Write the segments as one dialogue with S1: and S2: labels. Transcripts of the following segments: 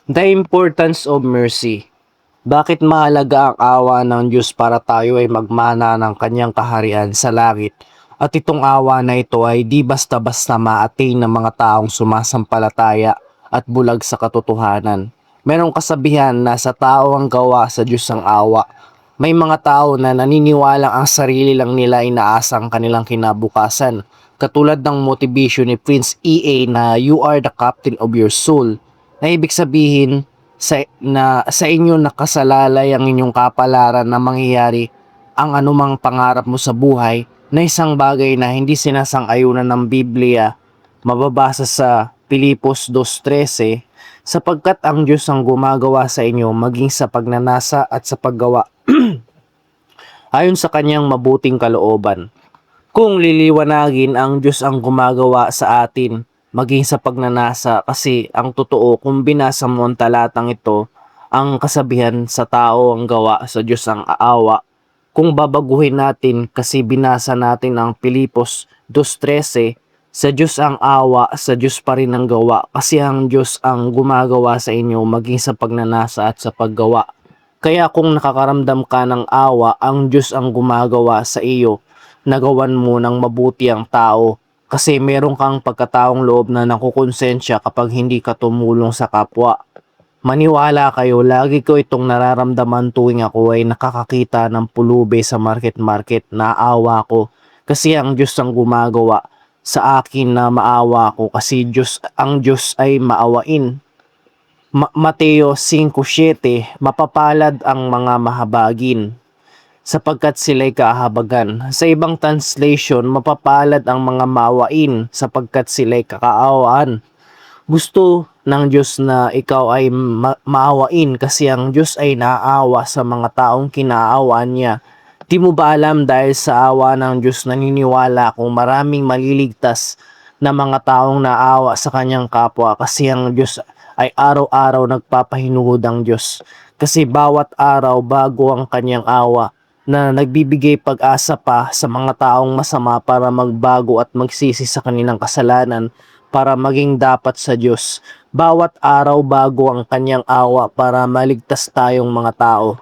S1: The importance of mercy. Bakit mahalaga ang awa ng Diyos para tayo ay magmana ng kanyang kaharian sa langit? At itong awa na ito ay di basta-basta ma-attain ng mga taong sumasampalataya at bulag sa katotohanan. Merong kasabihan na sa tao ang gawa, sa Diyos ang awa. May mga tao na naniniwalang ang sarili lang nila inaasa ang kanilang kinabukasan. Katulad ng motivation ni Prince EA na you are the captain of your soul, na ibig sabihin sa inyo nakasalalay ang inyong kapalaran na mangyayari ang anumang pangarap mo sa buhay, na isang bagay na hindi sinasang-ayunan ng Biblia, mababasa sa Pilipos 2:13, sapagkat ang Diyos ang gumagawa sa inyo maging sa pagnanasa at sa paggawa ayon sa kanyang mabuting kalooban. Kung liliwanagin, ang Diyos ang gumagawa sa atin maging sa pagnanasa, kasi ang totoo kung binasa mo ang talatang ito, ang kasabihan sa tao ang gawa, sa Diyos ang aawa. Kung babaguhin natin, kasi binasa natin ang Pilipos 2:13, sa Diyos ang awa, sa Diyos pa rin ang gawa, kasi ang Diyos ang gumagawa sa inyo maging sa pagnanasa at sa paggawa. Kaya kung nakakaramdam ka ng awa, ang Diyos ang gumagawa sa iyo, nagawan mo ng mabuti ang tao, kasi meron kang pagkataong loob na nakukonsensya kapag hindi ka tumulong sa kapwa. Maniwala kayo, lagi ko itong nararamdaman tuwing ako ay nakakakita ng pulube sa market, naawa ko. Kasi ang Diyos ang gumagawa sa akin na maawa ko, kasi ang Diyos ay maawain. Mateo 5:7, mapapalad ang mga mahabagin, sapagkat sila'y kahabagan. Sa ibang translation, mapapalad ang mga maawain, sapagkat sila'y kakaawaan. Gusto ng Diyos na ikaw ay maawain, kasi ang Diyos ay naaawa sa mga taong kinaawaan niya. Di mo ba alam, dahil sa awa ng Diyos naniniwala kung maraming maliligtas na mga taong naawa sa kanyang kapwa, kasi ang Diyos ay araw-araw nagpapahinuhod ang Diyos. Kasi bawat araw bago ang kanyang awa, na nagbibigay pag-asa pa sa mga taong masama para magbago at magsisi sa kanilang kasalanan para maging dapat sa Diyos. Bawat araw bago ang kanyang awa para maligtas tayong mga tao.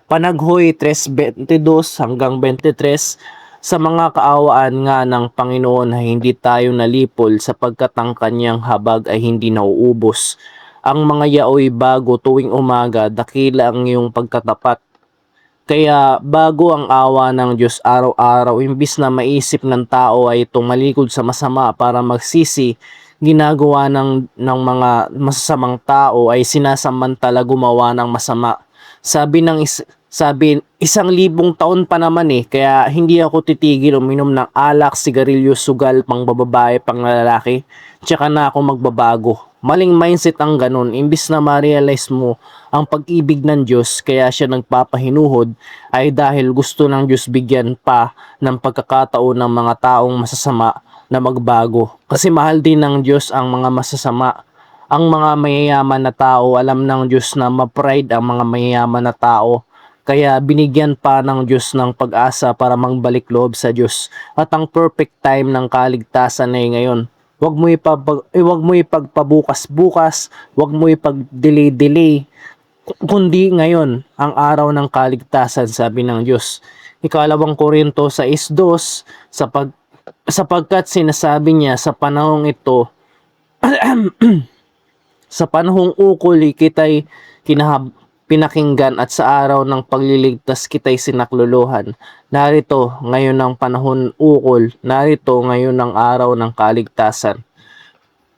S1: Panaghoy 3:22 hanggang 23, sa mga kaawaan nga ng Panginoon ay hindi tayo nalipol, sapagkat ang kanyang habag ay hindi nauubos. Ang mga yaoy bago tuwing umaga, dakila ang iyong pagkatapat. Kaya bago ang awa ng Diyos araw-araw, imbis na maisip ng tao ay tumalikod sa masama para magsisi, ginagawa ng mga masasamang tao ay sinasamantala gumawa ng masama. Sabi 1,000 taon pa naman kaya hindi ako titigil uminom ng alak, sigarilyo, sugal, pang bababae, pang lalaki, tsaka na ako magbabago. Maling mindset ang ganun. Imbis na ma-realize mo ang pag-ibig ng Diyos, kaya siya nagpapahinuhod, ay dahil gusto ng Diyos bigyan pa ng pagkakataon ng mga taong masasama na magbago. Kasi mahal din ng Diyos ang mga masasama. Ang mga mayayaman na tao, alam ng Diyos na ma-pride ang mga mayayaman na tao. Kaya binigyan pa ng Diyos ng pag-asa para mangbalik loob sa Diyos. At ang perfect time ng kaligtasan ay ngayon. Wag mo ipagpabukas-bukas, wag mo ipag-delay-delay, kundi ngayon ang araw ng kaligtasan, sabi ng Diyos. Ikalawang Korinto 6:2, sapagkat sinasabi niya sa panahong ito, sa panahong ukol kita'y pinakinggan, at sa araw ng pagliligtas kita'y sinakluluhan. Narito ngayon ang panahon ukol, narito ngayon ang araw ng kaligtasan.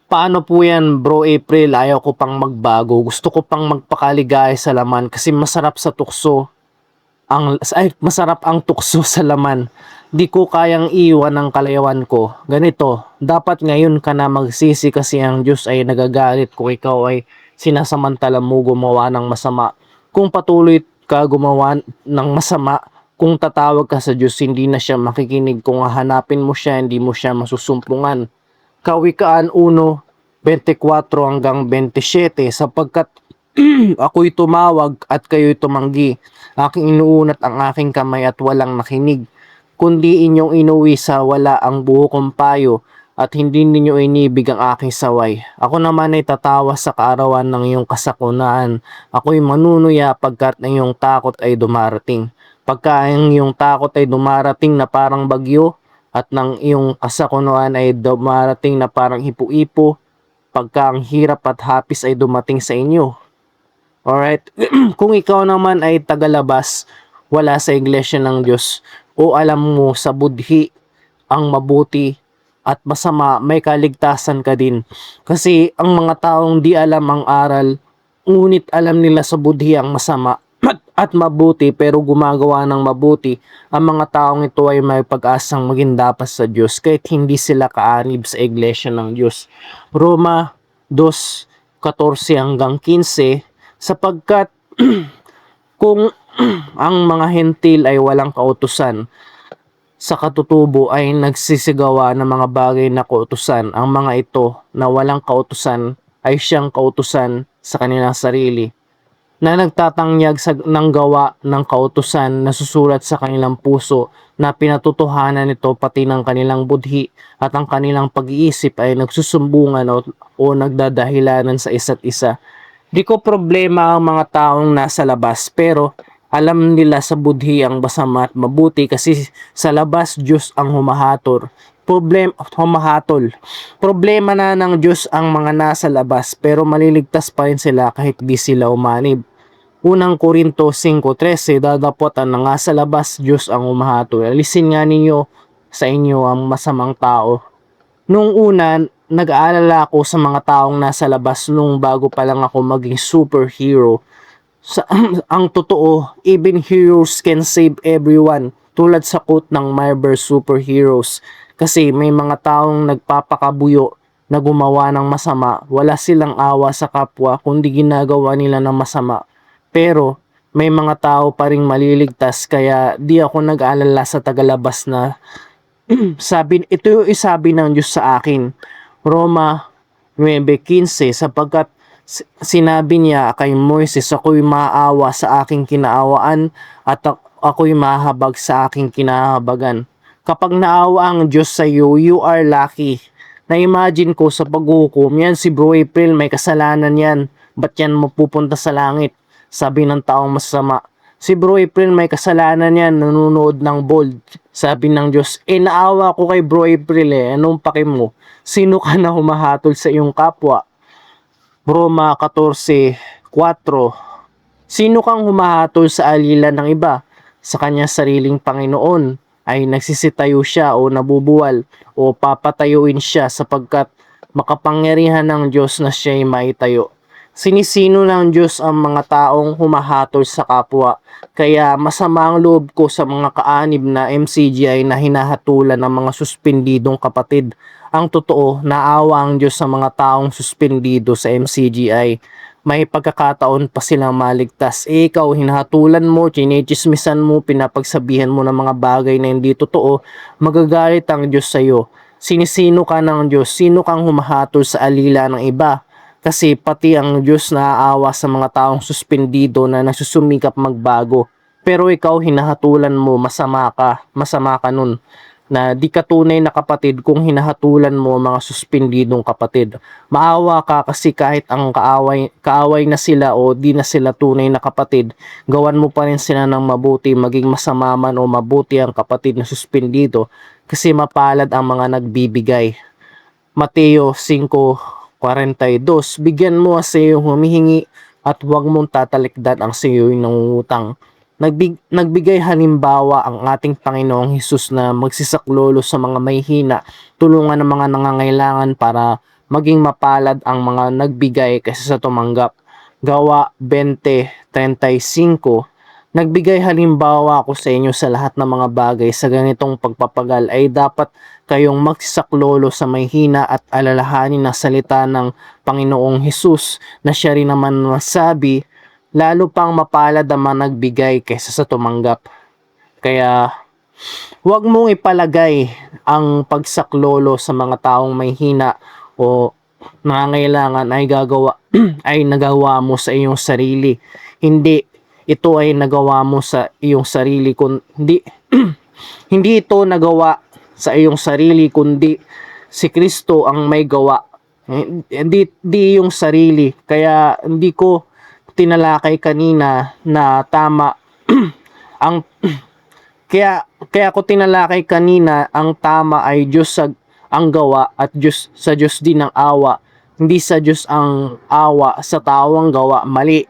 S1: Paano po yan, Bro April? Ayaw ko pang magbago. Gusto ko pang magpakaligaya sa laman, kasi masarap sa tukso. Masarap ang tukso sa laman. Di ko kayang iwan ang kalayawan ko. Ganito, dapat ngayon ka na magsisi, kasi ang Diyos ay nagagalit kung ikaw ay sinasamantala mo gumawa ng masama. Kung patuloy ka gumawa ng masama, kung tatawag ka sa Diyos, hindi na siya makikinig. Kung hahanapin mo siya, hindi mo siya masusumpungan. Kawikaan 1:24 hanggang 27, sapagkat ako'y tumawag at kayo'y tumanggi. Aking inuunat ang aking kamay at walang nakinig, kundi inyong inuwi sa wala ang buho kong payo. at hindi ninyo inibig ang aking saway. Ako naman ay tatawa sa kaarawan ng iyong kasakunaan. Ako'y manunuya pagkat ang iyong takot ay dumarating. Pagka ang iyong takot ay dumarating na parang bagyo at ng iyong kasakunaan ay dumarating na parang ipu-ipo, pagka ang hirap at hapis ay dumating sa inyo. Alright? Kung ikaw naman ay tagalabas, wala sa iglesia ng Diyos, o alam mo sa budhi ang mabuti at masama, may kaligtasan ka din. Kasi ang mga taong di alam ang aral, ngunit alam nila sa budhi ang masama at mabuti pero gumagawa ng mabuti, ang mga taong ito ay may pag-asang maging dapat sa Diyos kahit hindi sila kaanib sa iglesia ng Diyos. Roma 2:14 hanggang 15, sapagkat kung ang mga hentil ay walang kautusan, sa katutubo ay nagsisigawa ng mga bagay na kautusan. Ang mga ito na walang kautusan ay siyang kautusan sa kanilang sarili, na nagtatanyag ng gawa ng kautusan na susulat sa kanilang puso, na pinatutuhanan nito pati ng kanilang budhi, at ang kanilang pag-iisip ay nagsusumbungan o nagdadahilanan sa isa't isa. Di ko problema ang mga taong nasa labas, pero alam nila sa budhi ang masama at mabuti, kasi sa labas Diyos ang humahatol. Problema na ng Diyos ang mga nasa labas, pero maliligtas pa rin sila kahit di sila umanib. Unang Korinto 5:13, dadapotan na nga sa labas Diyos ang humahatol. Alisin nga ninyo sa inyo ang masamang tao. Nung una, nag-aalala ako sa mga taong nasa labas nung bago pa lang ako maging superhero. Ang totoo, even heroes can save everyone. Tulad sa quote ng Marvel Superheroes. Kasi may mga taong nagpapakabuyo na gumawa ng masama. Wala silang awa sa kapwa kundi ginagawa nila ng masama. Pero may mga tao pa ring maliligtas, kaya di ako nag-aalala sa tagalabas na ito yung isabi ng Diyos sa akin. Roma 9:15, sapagkat sinabi niya kay Moises, ako'y maawa sa aking kinaawaan at ako'y mahabag sa aking kinahabagan. Kapag naawa ang Diyos sa iyo, you are lucky. Na-imagine ko sa paghuhukom, yan si Bro April, may kasalanan yan. Ba't yan mapupunta sa langit? Sabi ng taong masama. Si Bro April may kasalanan yan, nanonood ng bold. Sabi ng Diyos, naawa ko kay Bro April anong pake mo? Sino ka na humahatol sa iyong kapwa? Roma 14:4, sino kang humahatol sa alila ng iba? Sa kanya sariling Panginoon ay nagsisitayo siya o nabubuwal o papatayuin siya, sapagkat makapangyarihan ng Diyos na siya'y maitayo. Sinisino ng Diyos ang mga taong humahatol sa kapwa, kaya masama ang loob ko sa mga kaanib na MCGI na hinahatulan ng mga suspendidong kapatid. Ang totoo, naawa ang Diyos sa mga taong suspendido sa MCGI. May pagkakataon pa silang maligtas. Ikaw, hinahatulan mo, chinichismisan mo, pinapagsabihan mo ng mga bagay na hindi totoo, magagalit ang Diyos sa iyo. Sinisino ka ng Diyos? Sino kang humahatol sa alila ng iba? Kasi pati ang Diyos naaawa sa mga taong suspendido na nagsusumikap magbago. Pero ikaw, hinahatulan mo, masama ka nun. Na di ka tunay na kapatid kung hinahatulan mo mga suspendidong kapatid. Maawa ka, kasi kahit ang kaaway na sila o di na sila tunay na kapatid, gawan mo pa rin sila ng mabuti, maging masama man o mabuti ang kapatid na suspendido, kasi mapalad ang mga nagbibigay. Mateo 5:42, bigyan mo sa iyong humihingi at huwag mong tatalikdan ang sa iyo'y nangungutang. Nagbigay halimbawa ang ating Panginoong Hesus na magsisaklolo sa mga may hina, tulungan ng mga nangangailangan para maging mapalad ang mga nagbigay kaysa sa tumanggap. Gawa 20:35, nagbigay halimbawa ako sa inyo sa lahat ng mga bagay sa ganitong pagpapagal ay dapat kayong magsisaklolo sa may hina at alalahanin na salita ng Panginoong Hesus, na siya rin naman nasabi, lalo pang mapalad ang mga nagbigay kaysa sa tumanggap. Kaya huwag mong ipalagay ang pagsaklolo sa mga taong may hina o nangangailangan ay nagawa mo sa iyong sarili. Hindi ito ay nagawa mo sa iyong sarili, kundi hindi ito nagawa sa iyong sarili, kundi si Kristo ang may gawa. Hindi yung sarili. Kaya hindi ko tinalakay kanina na tama ang kaya ko tinalakay kanina ang tama ay Diyos ang gawa at Diyos sa Diyos din ang awa. Hindi sa Diyos ang awa sa tao ang gawa. Mali.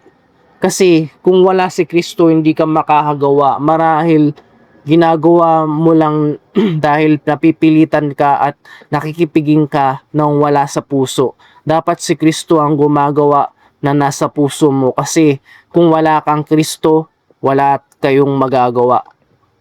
S1: Kasi kung wala si Kristo hindi ka makakagawa. Marahil ginagawa mo lang dahil napipilitan ka at nakikipiging ka nang wala sa puso. Dapat si Kristo ang gumagawa na nasa puso mo kasi kung wala kang Kristo, wala kayong magagawa.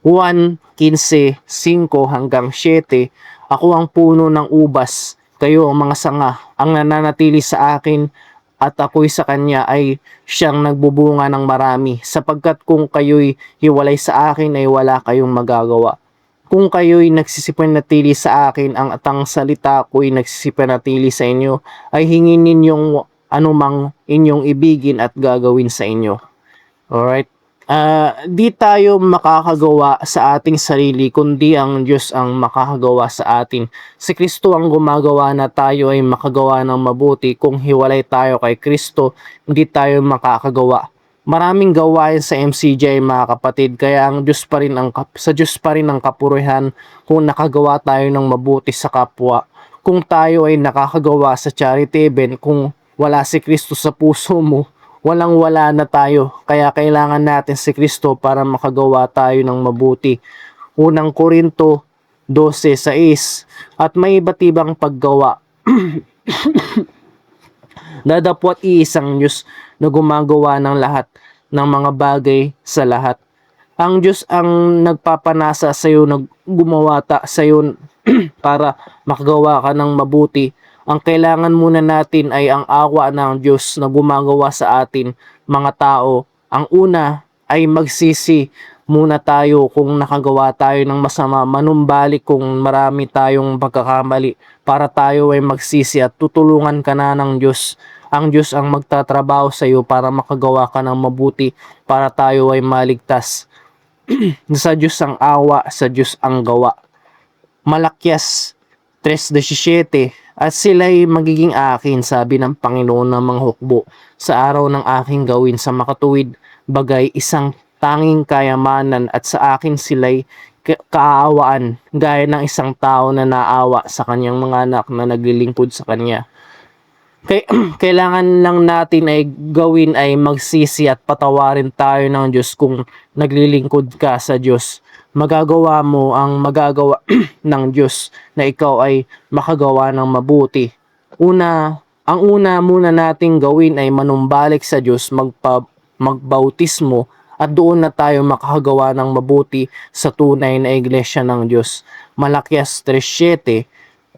S1: 1:15-5-7 Ako ang puno ng ubas, kayo ang mga sanga, ang nananatili sa akin at ako'y sa kanya ay siyang nagbubunga ng marami, sapagkat kung kayo'y hiwalay sa akin ay wala kayong magagawa. Kung kayo'y nagsisipanatili sa akin ang atang salita ko'y nagsisipanatili sa inyo, ay hingin ninyong anumang inyong ibigin at gagawin sa inyo. Alright? Di tayo makakagawa sa ating sarili kundi ang Diyos ang makakagawa sa atin. Si Kristo ang gumagawa na tayo ay makagawa ng mabuti. Kung hiwalay tayo kay Kristo, hindi tayo makakagawa. Maraming gawain sa MCJ mga kapatid, kaya ang Diyos pa rin sa Diyos pa rin ang kapurihan kung nakagawa tayo ng mabuti sa kapwa. Kung tayo ay nakakagawa sa charity event, kung wala si Kristo sa puso mo, walang-wala na tayo. Kaya kailangan natin si Kristo para makagawa tayo ng mabuti. Unang Korinto 12:6 At may iba't ibang paggawa. Dadapwat iisang Diyos na gumagawa ng lahat ng mga bagay sa lahat. Ang Diyos ang nagpapanasa sa iyo, gumawa sa iyo para makagawa ka ng mabuti. Ang kailangan muna natin ay ang awa ng Diyos na gumagawa sa atin, mga tao. Ang una ay magsisi muna tayo kung nakagawa tayo ng masama, manumbalik kung marami tayong pagkakamali para tayo ay magsisi at tutulungan ka na ng Diyos. Ang Diyos ang magtatrabaho sa iyo para makagawa ka ng mabuti, para tayo ay maligtas. Sa Diyos ang awa, sa Diyos ang gawa. Malakyas 3:17 At sila'y magiging akin, sabi ng Panginoon ng mga hukbo, sa araw ng aking gawin sa makatuwid, bagay isang tanging kayamanan at sa akin sila'y kaawaan, gaya ng isang tao na naawa sa kanyang mga anak na naglilingkod sa kanya. Kailangan lang natin ay gawin ay magsisi at patawarin tayo ng Diyos. Kung naglilingkod ka sa Diyos, magagawa mo ang magagawa ng Diyos na ikaw ay makagawa ng mabuti. Ang una muna nating gawin ay manumbalik sa Diyos, magbautismo, at doon na tayo makakagawa ng mabuti sa tunay na iglesia ng Diyos. Malakyas 3:7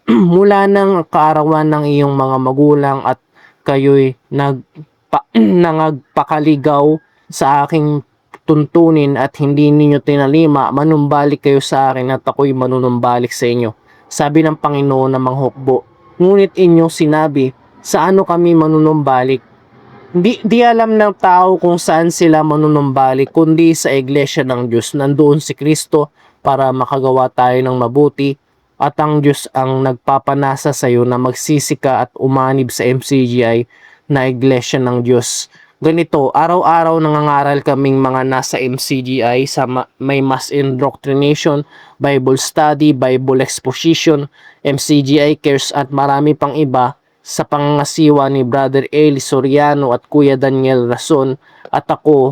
S1: Mula ng kaarawan ng iyong mga magulang at kayo'y nagpakaligaw sa aking tuntunin at hindi ninyo tinalima, manumbalik kayo sa akin at ako'y manunumbalik sa inyo, sabi ng Panginoon ng mga hukbo. Ngunit inyong sinabi, sa ano kami manunumbalik? Di alam ng tao kung saan sila manunumbalik, kundi sa iglesia ng Diyos. Nandoon si Kristo para makagawa tayo ng mabuti, at ang Diyos ang nagpapanasa sa iyo na magsisi ka at umanib sa MCGI na iglesia ng Diyos. Ganito, araw-araw nangangaral kaming mga nasa MCGI sa may mass indoctrination, Bible study, Bible exposition, MCGI cares at marami pang iba sa pangangasiwa ni Brother Eli Soriano at Kuya Daniel Rason at ako,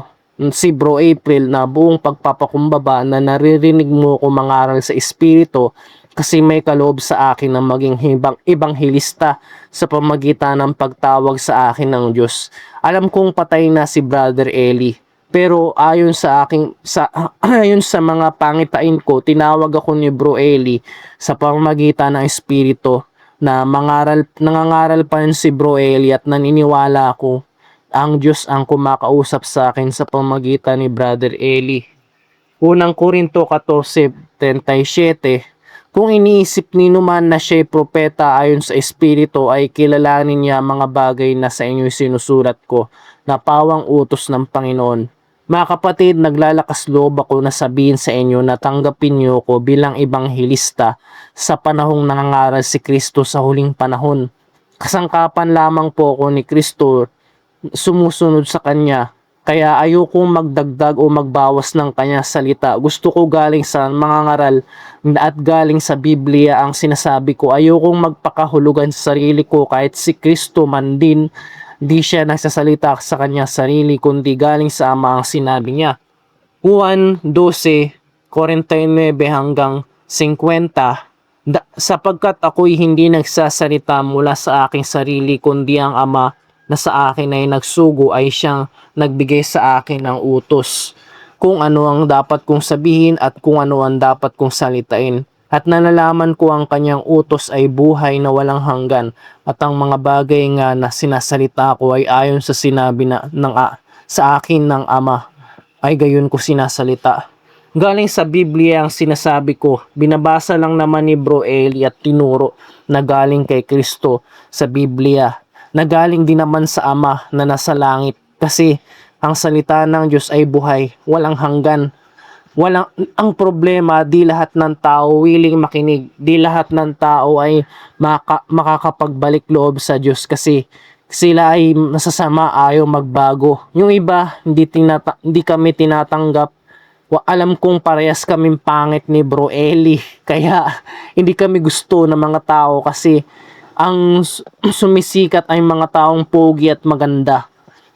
S1: si Bro April, na buong pagpapakumbaba na naririnig mo ko mangaral sa Espiritu kasi may kaloob sa akin na maging ibanghilista sa pamagitan ng pagtawag sa akin ng Diyos. Alam kong patay na si Brother Eli, pero ayon sa mga pangitain ko, tinawag ako ni Bro Eli sa pamagitan ng Espiritu na nangangaral pa rin si Bro Eli, at naniniwala ako ang Diyos ang kumakausap sa akin sa pamagitan ni Brother Eli. Unang Korinto 14:37 Kung iniisip ni numan na siya'y propeta ayon sa Espiritu, ay kilalanin niya mga bagay na sa inyo'y sinusulat ko na pawang utos ng Panginoon. Mga kapatid, naglalakas loob ako na sabihin sa inyo na tanggapin niyo ko bilang ibanghilista sa panahong nangangaral si Kristo sa huling panahon. Kasangkapan lamang po ako ni Kristo, sumusunod sa Kanya. Kaya ayokong magdagdag o magbawas ng Kanya salita. Gusto ko galing sa mga ngaral at galing sa Biblia ang sinasabi ko. Ayokong magpakahulugan sa sarili ko kahit si Kristo man din. Di siya nagsasalita sa Kanya sarili kundi galing sa Ama ang sinabi niya. Juan 12:49 hanggang 50. Sapagkat ako'y hindi nagsasalita mula sa aking sarili kundi ang Ama na sa akin ay nagsugo ay siyang nagbigay sa akin ng utos kung ano ang dapat kong sabihin at kung ano ang dapat kong salitain. At nalalaman ko ang kanyang utos ay buhay na walang hanggan at ang mga bagay nga na sinasalita ko ay ayon sa sinabi sa akin ng Ama ay gayon ko sinasalita. Galing sa Biblia ang sinasabi ko, binabasa lang naman ni Bro Eli at tinuro na galing kay Kristo sa Biblia, na galing din naman sa Ama na nasa langit kasi ang salita ng Diyos ay buhay, walang hanggan. Ang problema, di lahat ng tao willing makinig, di lahat ng tao ay makakapagbalik loob sa Diyos kasi sila ay masasama, ayaw magbago. Yung iba, hindi kami tinatanggap. Alam kong parehas kaming pangit ni Bro Eli. Kaya hindi kami gusto ng mga tao kasi ang sumisikat ay mga taong pogi at maganda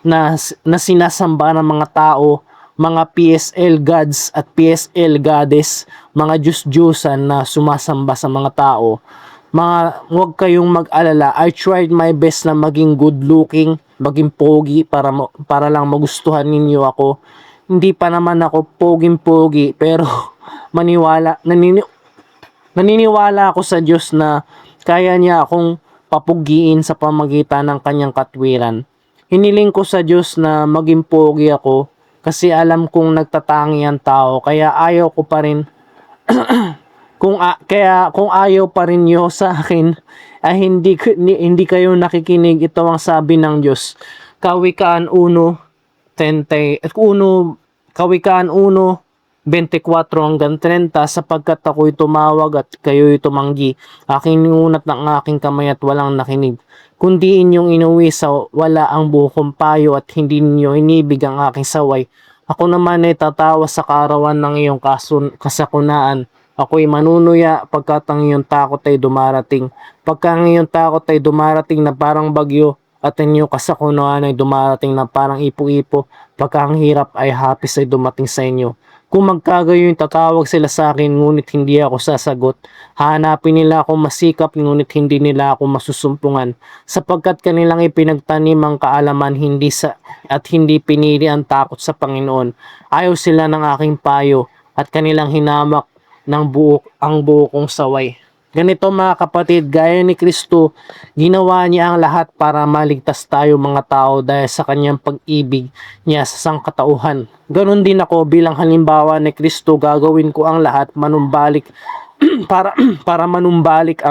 S1: na sinasamba ng mga tao, mga PSL gods at PSL goddess, mga Diyos-Diyosan na sumasamba sa mga tao. Huwag kayong mag-alala. I tried my best na maging good looking, maging pogi para lang magustuhan ninyo ako. Hindi pa naman ako poging-pogi pero naniniwala ako sa Diyos na kaya niya akong papugiin sa pamagitan ng kanyang katwiran. Hiniling ko sa Diyos na maging pogi ako kasi alam kong nagtatangi ang tao kaya ayaw ko pa rin kung ayaw pa rin niyo sa akin ay hindi kayo nakikinig. Ito ang sabi ng Diyos. Kawikaan 1:24 hanggang 30, sapagkat ako'y tumawag at kayo'y tumanggi. Aking niunat ng aking kamay at walang nakinig. Kundi inyong inuwi sa wala ang buhok payo at hindi ninyo inibig ang aking saway. Ako naman ay tatawa sa kaarawan ng iyong kasakunaan. Ako'y manunuya pagkat ang iyong takot ay dumarating. Pagka ang iyong takot ay dumarating na parang bagyo at ang iyong kasakunaan ay dumarating na parang ipo-ipo, pagka ang hirap ay hapis ay dumating sa inyo. Kung magkagayon tatawag sila sa akin ngunit hindi ako sasagot. Hahanapin nila ako masikap ngunit hindi nila ako masusumpungan. Sapagkat kanilang ipinagtanim ang kaalaman at hindi pinili ang takot sa Panginoon. Ayaw sila ng aking payo at kanilang hinamak ng ang buo kong saway. Ganito mga kapatid, gaya ni Kristo, ginawa niya ang lahat para maligtas tayo mga tao dahil sa kanyang pag-ibig niya sa sangkatauhan. Ganon din ako bilang halimbawa ni Kristo, gagawin ko ang lahat manumbalik para manumbalik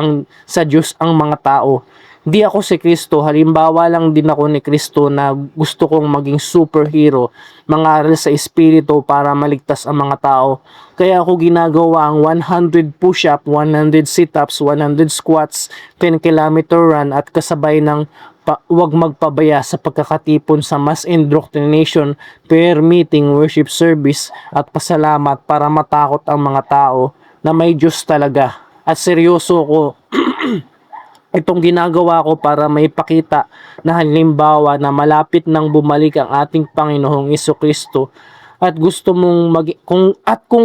S1: sa Diyos ang mga tao. Di ako si Kristo, halimbawa lang din ako ni Kristo na gusto kong maging superhero, mangaral sa espiritu para maligtas ang mga tao. Kaya ako ginagawa ang 100 push-up, 100 sit-ups, 100 squats, 10 kilometer run at kasabay ng huwag magpabaya sa pagkakatipon sa mass indoctrination, prayer meeting, worship service at pasalamat para matakot ang mga tao na may Diyos talaga. At seryoso ko itong ginagawa ko para maipakita na halimbawa na malapit nang bumalik ang ating Panginoong Jesucristo at kung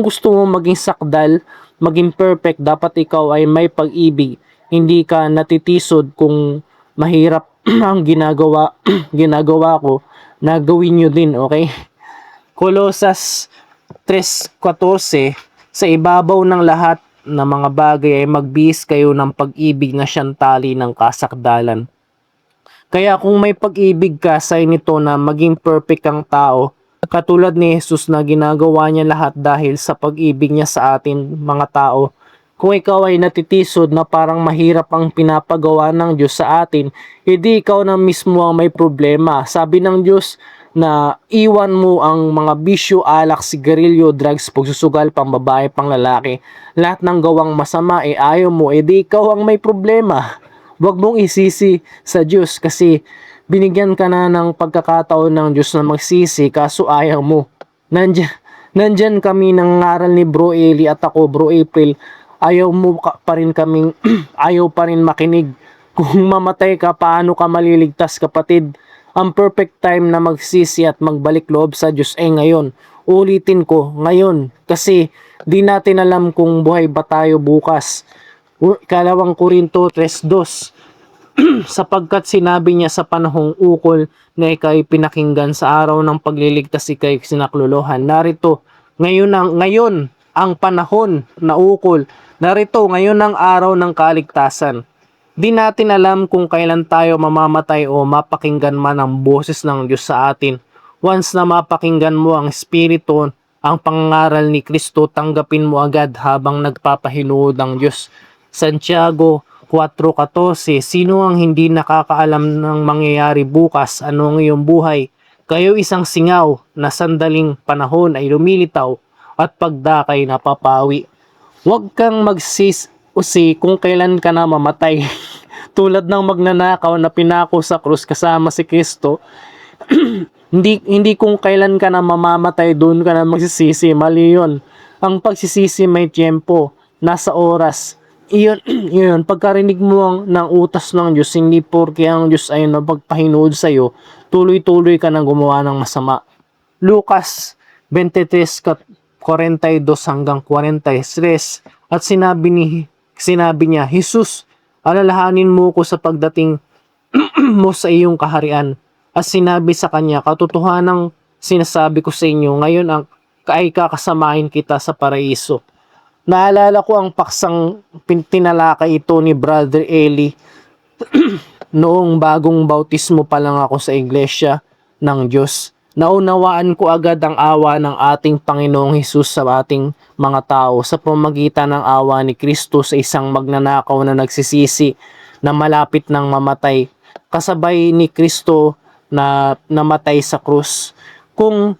S1: gusto mong maging sakdal, maging perfect, dapat ikaw ay may pag-ibig. Hindi ka natitisod kung mahirap ang ginagawa ko na gawin nyo din, okay? Colosas 3:14, sa ibabaw ng lahat na mga bagay ay magbihis kayo ng pag-ibig na siyang tali ng kasakdalan. Kaya kung may pag-ibig ka sa inito na maging perfect kang tao, katulad ni Jesus na ginagawa niya lahat dahil sa pag-ibig niya sa atin mga tao. Kung ikaw ay natitisod na parang mahirap ang pinapagawa ng Diyos sa atin, hindi ikaw na mismo ang may problema. Sabi ng Diyos, na iwan mo ang mga bisyo, alak, sigarilyo, drugs, pagsusugal, pambabae, pang lalaki. Lahat ng gawang masama ayaw mo, di ikaw ang may problema. Huwag mong isisi sa Diyos kasi binigyan ka na ng pagkakataon ng Diyos na magsisi kaso ayaw mo. Nandyan kami ng ngaral ni Bro Eli at ako, Bro April. Ayaw mo pa rin kaming, ayaw pa rin makinig. Kung mamatay ka, paano ka maliligtas, kapatid? Ang perfect time na magsisi at magbalik loob sa Diyos ay ngayon. Ulitin ko, ngayon. Kasi di natin alam kung buhay ba tayo bukas. Ikalawang Korinto 3:2 sapagkat sinabi niya sa panahong ukol na ikay pinakinggan sa araw ng pagliligtas ikay sinaklolohan. Narito, ngayon ang panahon na ukol. Narito, ngayon ang araw ng kaligtasan. Di natin alam kung kailan tayo mamamatay o mapakinggan man ang boses ng Diyos sa atin. Once na mapakinggan mo ang Espiritu, ang pangaral ni Kristo, tanggapin mo agad habang nagpapahinuod ang Diyos. Santiago 4:14, sino ang hindi nakakaalam ng mangyayari bukas? Ano ang iyong buhay? Kayo isang singaw na sandaling panahon ay lumilitaw at pagdakay napapawi. Huwag kang magsisi kung kailan ka na mamatay. Tulad ng magnanakaw na pinako sa krus kasama si Kristo, hindi kung kailan ka na mamamatay doon ka na magsisisi. Mali yun. Ang pagsisisi may tiyempo, nasa oras. Iyon, pagkarinig mo ng utas ng Diyos, hindi porke ang Diyos ay napagpahinood sa iyo, tuloy-tuloy ka na gumawa ng masama. Lucas 23:42 hanggang 43, at sinabi niya, Jesus, alalahanin mo ko sa pagdating mo sa iyong kaharian. At sinabi sa kanya, katotohanang sinasabi ko sa inyo, ngayon ay kakasamahin kita sa paraiso. Naalala ko ang paksang tinalakay ito ni Brother Eli noong bagong bautismo pa lang ako sa iglesia ng Diyos. Naunawaan ko agad ang awa ng ating Panginoong Hesus sa ating mga tao sa pamamagitan ng awa ni Kristo sa isang magnanakaw na nagsisisi na malapit ng mamatay. Kasabay ni Kristo na namatay sa krus. Nung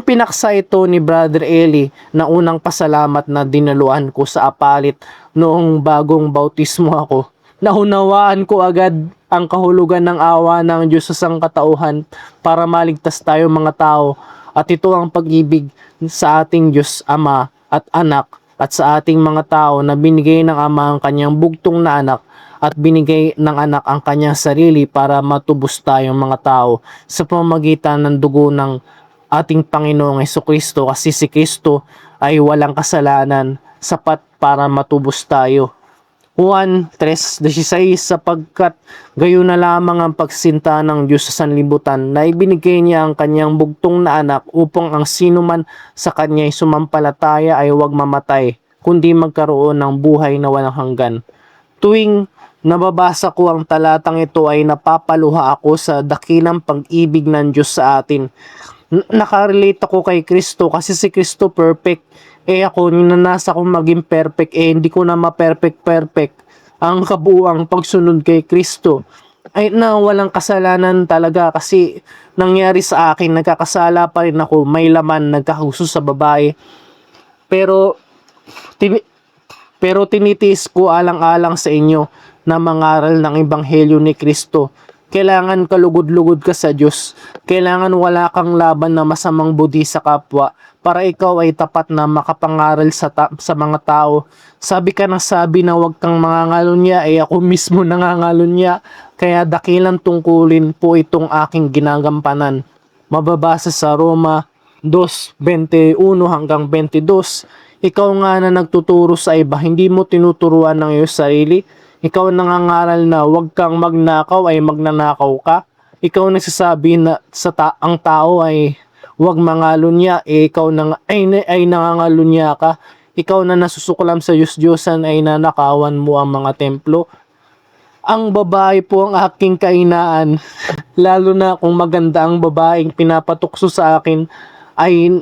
S1: pinaksa ito ni Brother Eli na unang pasalamat na dinaluan ko sa apalit noong bagong bautismo ako, naunawaan ko agad ang kahulugan ng awa ng Diyos sa sangkatauhan para maligtas tayo mga tao, at ito ang pag-ibig sa ating Diyos Ama at Anak at sa ating mga tao na binigay ng Ama ang kanyang bugtong na anak at binigay ng anak ang kanyang sarili para matubos tayong mga tao sa pamamagitan ng dugo ng ating Panginoong Hesukristo, kasi si Kristo ay walang kasalanan, sapat para matubos tayo. Juan 3:16, sapagkat gayon na lamang ang pagsinta ng Diyos sa sanlibutan na ibinigay niya ang kanyang bugtong na anak upang ang sino man sa kanya'y sumampalataya ay huwag mamatay, kundi magkaroon ng buhay na walang hanggan. Tuwing nababasa ko ang talatang ito ay napapaluha ako sa dakilang pag-ibig ng Diyos sa atin. Nakarelate ako kay Kristo kasi si Kristo perfect. Ako, ninanasa kong maging perfect, hindi ko na ma-perfect. Ang kabuuang pagsunod kay Kristo ay na walang kasalanan talaga, kasi nangyari sa akin, nagkakasala pa rin ako, may laman, nagkahuso sa babae. Pero tinitiis ko alang-alang sa inyo na mangaral ng Ebanghelyo ni Kristo. Kailangan kalugod-lugod ka sa Diyos. Kailangan wala kang laban na masamang budi sa kapwa para ikaw ay tapat na makapangaral sa mga tao. Sabi ka ng sabi na huwag kang mangangalunya, ako mismo nangangalunya. Kaya dakilang tungkulin po itong aking ginagampanan. Mababasa sa Roma 2:21 hanggang 22. Ikaw nga na nagtuturo sa iba, hindi mo tinuturuan ng iyong sarili. Ikaw nangangaral na huwag kang magnakaw, ay magnanakaw ka. Ikaw nagsasabi na ang tao ay huwag mangalunya, ikaw ay nangangalunya ka. Ikaw na nasusuklam sa Diyos-Diyosan ay nanakawan mo ang mga templo. Ang babae po ang aking kainaan, lalo na kung maganda ang babaeng pinapatukso sa akin ay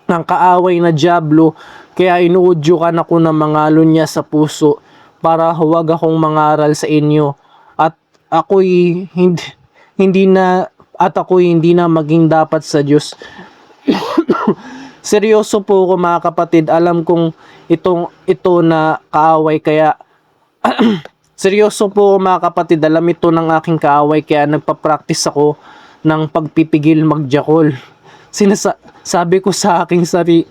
S1: ng kaaway na dyablo, kaya inuudyo ka na ko na mangalunya sa puso para huwag akong mangaral sa inyo. At ako'y hindi na maging dapat sa Diyos. Seryoso po ako mga kapatid, alam kong ito na kaaway, kaya seryoso po ako mga kapatid, alam ito ng aking kaaway, kaya nagpa-practice ako ng pagpipigil magjakol. Sabi ko sa aking sabi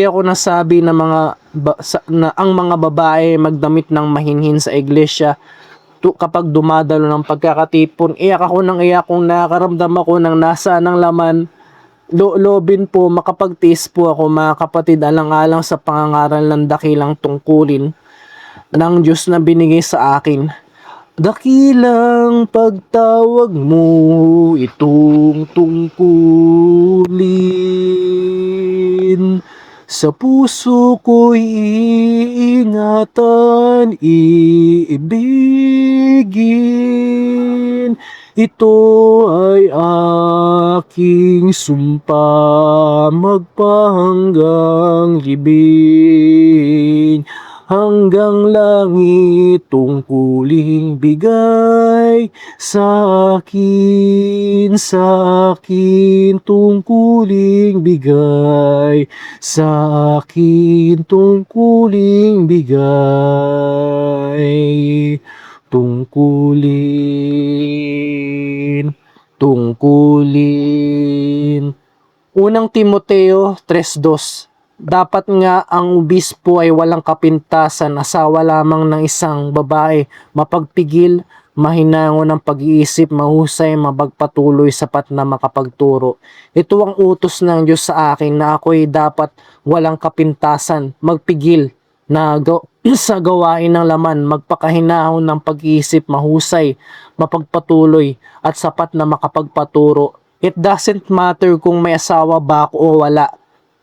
S1: ako na sabi na na ang mga babae magdamit ng mahinhin sa iglesia kapag dumadalo ng pagkakatipon. Iyak ako ng iyak kung nakakaramdam ako ng nasa ng laman. Loobin po, makapagtiis po ako mga kapatid, alang-alang sa pangangaral ng dakilang tungkulin ng Diyos na binigay sa akin. Dakilang pagtawag mo itong tungkulin, sa puso ko'y iingatan, iibigin. Ito ay aking sumpa, magpahanggang libing. Hanggang langit tungkuling bigay sa akin tungkuling bigay sa akin tungkuling bigay tungkulin. Unang Timoteo 3:2. Dapat nga ang obispo ay walang kapintasan, asawa lamang ng isang babae, mapagpigil, mahinango ng pag-iisip, mahusay, mapagpatuloy, sapat na makapagturo. Ito ang utos ng Diyos sa akin na ako'y dapat walang kapintasan, magpigil sa gawain ng laman, magpakahinahon ng pag-iisip, mahusay, mapagpatuloy, at sapat na makapagpaturo. It doesn't matter kung may asawa ba ako o wala.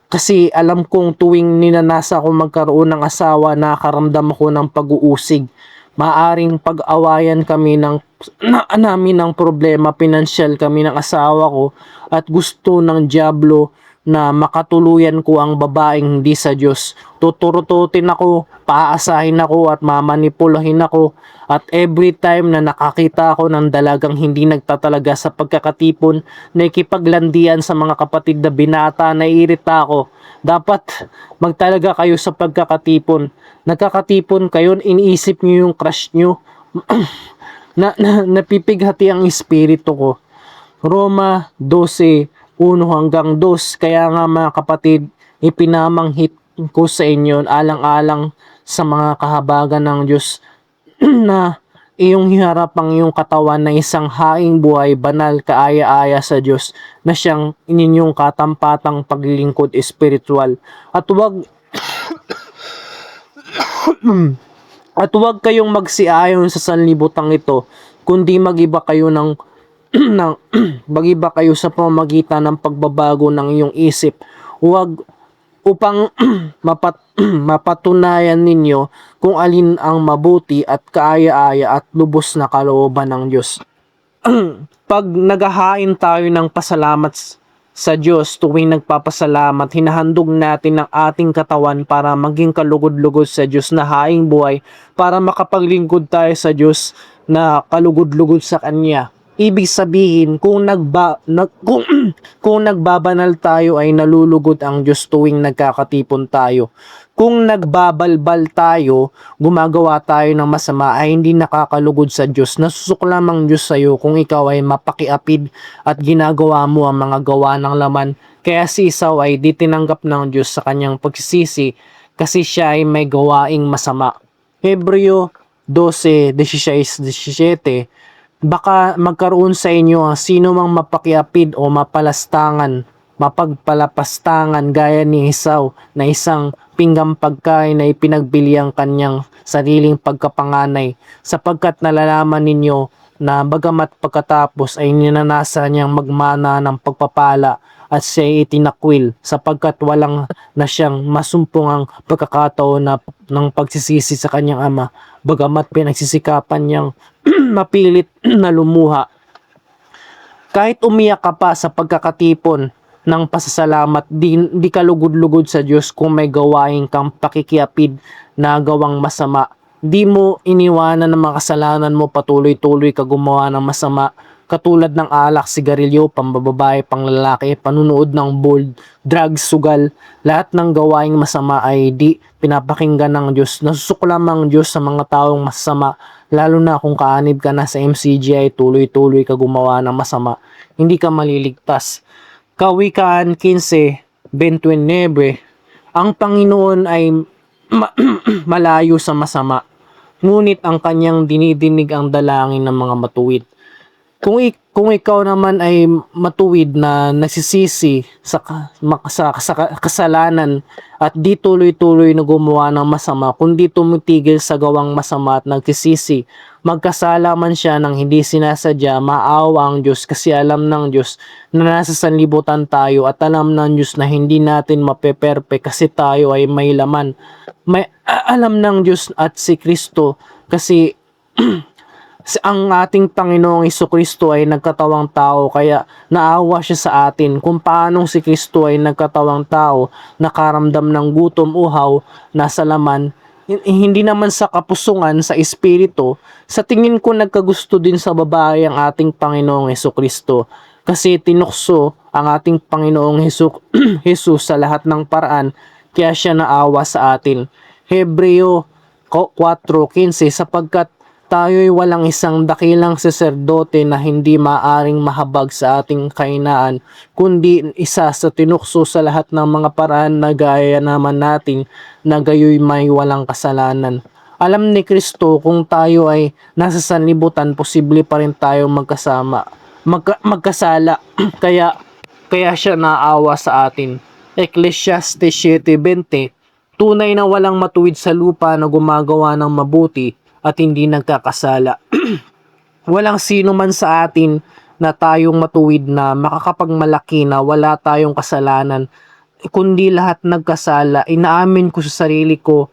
S1: Kasi alam kong tuwing ninanasa ko magkaroon ng asawa, nakaramdam ako ng pag-uusig. Maaring pag-awayan kami namin ng problema, pinansyal kami ng asawa ko, at gusto ng dyablo na makatuluyan ko ang babaeng hindi sa Diyos. Tuturututin ako, paasahin ako at mamanipulahin ako, at every time na nakakita ako ng dalagang hindi nagtatalaga sa pagkakatipon, nakikipaglandian sa mga kapatid na binata, naiirita ako. Dapat magtalaga kayo sa pagkakatipon. Nagkakatipon kayo, iniisip nyo yung crush nyo. Napipighati ang espiritu ko. Roma 12:1-2. Kaya nga mga kapatid, ipinamanghit ko sa inyo alang-alang sa mga kahabagan ng Diyos na iyong hiharap ang iyong katawan na isang haing buhay, banal, kaaya-aya sa Diyos, na siyang ininyong katampatang paglilingkod espiritual. At huwag kayong magsiayon sa sanlibutan ito, kundi magiba kayo magiba kayo sa pamamagitan ng pagbabago ng iyong isip. Upang mapatunayan ninyo kung alin ang mabuti at kaaya-aya at lubos na kalooban ng Diyos. Pag naghahain tayo ng pasalamat sa Diyos, tuwing nagpapasalamat, hinahandog natin ang ating katawan para maging kalugod-lugod sa Diyos na haing buhay, para makapaglingkod tayo sa Diyos na kalugod-lugod sa Kanya. Ibig sabihin, kung nagbabanal tayo ay nalulugod ang Diyos tuwing nagkakatipon tayo. Kung nagbabalbal tayo, gumagawa tayo ng masama, ay hindi nakakalugod sa Diyos. Nasusuklam ang Diyos sa iyo kung ikaw ay mapakiapid at ginagawa mo ang mga gawa ng laman. Kaya si Esau ay di tinanggap ng Diyos sa kanyang pagsisisi kasi siya ay may gawaing masama. Hebreo 12:16-17. Baka magkaroon sa inyo ang sino mang mapakiapid o mapagpalapastangan gaya ni Esau na isang pinggang pagkain na ipinagbili ang kanyang sariling pagkapanganay, sapagkat nalalaman ninyo na bagamat pagkatapos ay ninanasa niyang magmana ng pagpapala at siya ay itinakwil, sapagkat walang na siyang masumpungang pagkakataon ng pagsisisi sa kanyang ama, bagamat pinagsisikapan niyang mapilit na lumuha. Kahit umiyak ka pa sa pagkakatipon ng pasasalamat, di kalugod-lugod sa Diyos kung may gawain kang pakikiapid na gawang masama Di mo iniwanan ng mga kasalanan mo, patuloy-tuloy ka gumawa ng masama. Katulad ng alak, sigarilyo, pambababae, panglalaki, panunood ng bold, drugs, sugal, lahat ng gawaing masama ay di pinapakinggan ng Diyos. Nasusuklam ang Diyos sa mga taong masama, lalo na kung kaanib ka na sa MCGI, tuloy-tuloy ka gumawa ng masama. Hindi ka maliligtas. Kawikaan 15:29, ang Panginoon ay malayo sa masama, ngunit ang kanyang dinidinig ang dalangin ng mga matuwid. Kung ikaw naman ay matuwid na nagsisisi sa kasalanan at di tuloy-tuloy na gumawa ng masama, kundi tumitigil sa gawang masama at nagsisisi, magkasala man siya ng hindi sinasadya, maawa ang Diyos kasi alam ng Diyos na nasa sanlibutan tayo at alam ng Diyos na hindi natin mapeperpe kasi tayo ay may laman. Alam ng Diyos at si Kristo kasi ang ating Panginoong Hesukristo ay nagkatawang tao kaya naawa siya sa atin. Kung paanong si Kristo ay nagkatawang tao, nakaramdam ng gutom, uhaw, nasa laman, hindi naman sa kapusungan, sa espiritu, sa tingin ko nagkagusto din sa babae ang ating Panginoong Hesukristo. Kasi tinukso ang ating Panginoong Jesus sa lahat ng paraan, kaya siya naawa sa atin. Hebreo 4:15, sapagkat tayo'y walang isang dakilang saserdote na hindi maaring mahabag sa ating kainaan, kundi isa sa tinukso sa lahat ng mga paraan na gaya naman natin na gayoy may walang kasalanan. Alam ni Kristo kung tayo ay nasa sanlibutan, posible pa rin tayo magkasala. kaya siya naawa sa atin. Ecclesiastes 7:20, tunay na walang matuwid sa lupa na gumagawa ng mabuti at hindi nagkakasala. Walang sino man sa atin na tayong matuwid na makakapagmalaki na wala tayong kasalanan, kundi lahat nagkasala. Inaamin ko sa sarili ko,